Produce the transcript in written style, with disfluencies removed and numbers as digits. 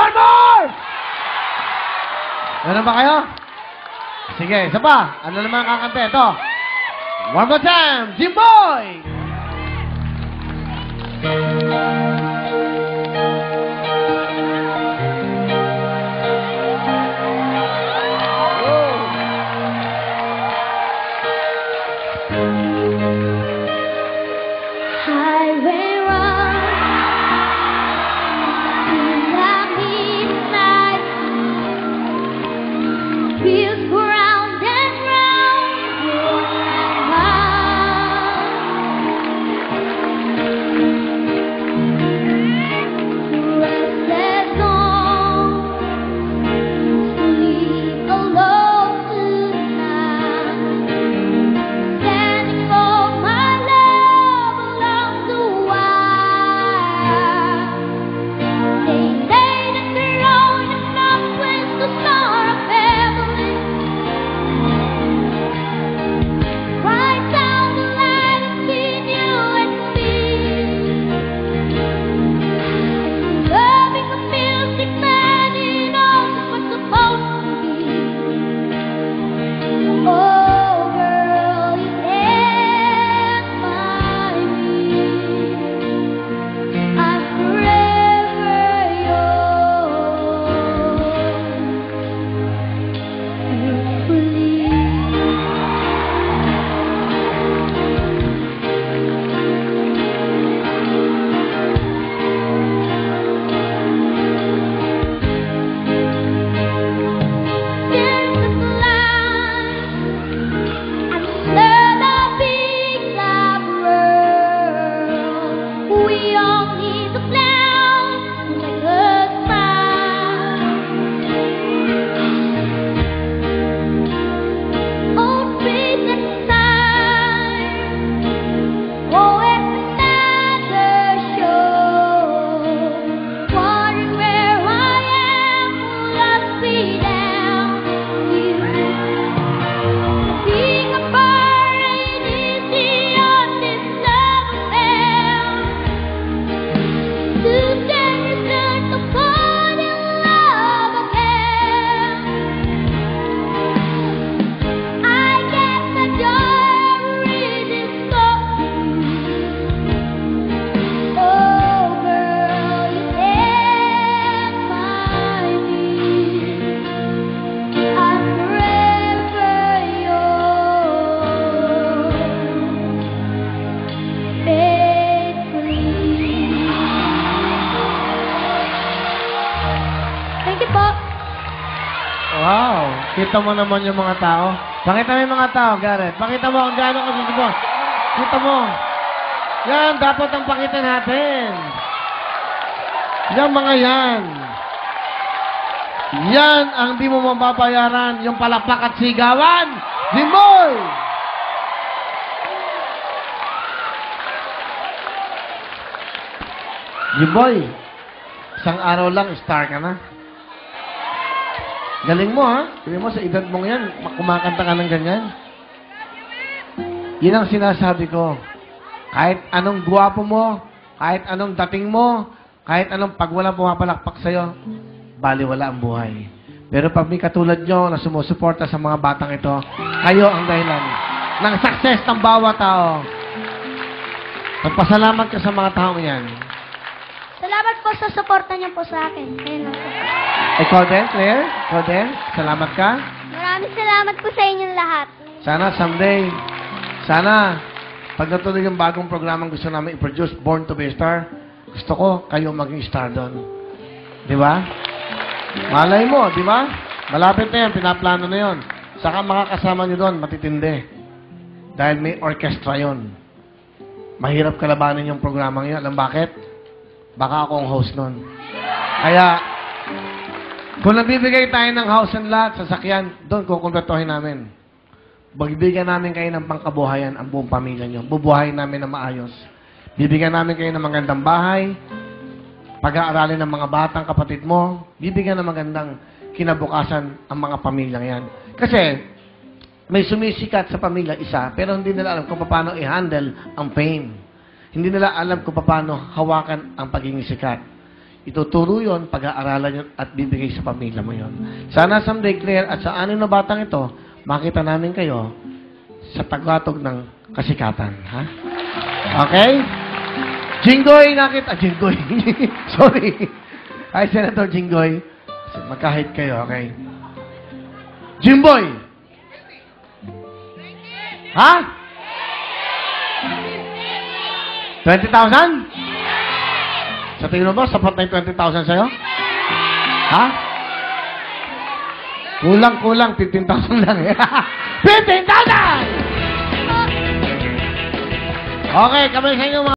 One more! Meron ba kayo? Sige, isa pa. Ano naman ang kakanta? Ito. One more time, Jimboy! Highway run in the midnight, wheels go round and round, restless songs sleep alone tonight, standing for my love along the wire. They say that they're all enough place to start a family. Right down the line between you and me. Loving a music man, he knows what's supposed to be. Oh, girl, you can't find me. I'm forever There's a line under the big black world. We all need to plan like a smile. Old faith and time. Oh, it's another show. Wondering where I am, lost without you. Being apart ain't easy on this love affair. To then return to fall in love again. I get the joy of reading stories. Oh, girl, you can't find me. I'm forever yours, faithfully. Thank you po. Wow! Kita mo naman yung mga tao. Pakita mo yung mga tao, Garrett. Pakita mo kung gaano ka susubok. Kita mo. Yan, dapat ang pakita natin. Yan mga yan. Yan ang di mo mababayaran. Yung palapak at sigawan. Jimboy! Jimboy, isang araw lang, star ka na. Galing mo, ha? Galing mo, sa edad mong yan, kumakanta ka ng ganyan. Yun ang sinasabi ko. Kahit anong guwapo mo, kahit anong dating mo, kahit anong pag walang pumapalakpak sa'yo, baliwala ang buhay. Pero pag may katulad nyo na sumusuporta sa mga batang ito, kayo ang dahilan ng success ng bawat tao. Magpasalamat ka sa mga taong yan. Salamat po sa suporta niyo po sa akin. Ayun lang po. Ikaw din, Claire? Ikaw din? Salamat ka? Maraming salamat po sa inyong lahat. Sana someday, sana, pag natuloy yung bagong programang gusto namin i-produce, Born to be a Star, gusto ko kayo maging star doon. Di ba? Malay mo, di ba? Malapit na yan, pinaplano na yon. Saka makakasama nyo doon, matitindi. Dahil may orchestra yon. Mahirap kalabanin yung programang yun. Alam bakit? Baka ako ang host nun. Kaya, kung nagbibigay tayo ng house and lot, sasakyan, doon kukontratohin namin. Magbibigyan namin kayo ng pangkabuhayan ang buong pamilya nyo. Bubuhayin namin na maayos. Bibigyan namin kayo ng magandang bahay, pag-aaralin ng mga batang kapatid mo, bibigyan ng magandang kinabukasan ang mga pamilyang yan. Kasi, may sumisikat sa pamilya isa, pero hindi nila alam kung paano i-handle ang pain. Hindi nila alam kung paano hawakan ang pagiging sikat. Ituturo yon, pag-aaralan yun, at bibigay sa pamilya mo yon. Sana someday, Claire, at sa 6 na batang ito, makita namin kayo sa tagatog ng kasikatan. Ha? Okay? Jinggoy, nakita. Jinggoy. Sorry. Ay, Senator Jinggoy. Magkahit kayo, okay? Jimboy! Ha? 20,000? Sa tingin mo ba, sapat na yung 20,000 sa'yo? Ha? Kulang-kulang, 15,000 lang eh. 15,000! Okay, kami sa inyo mga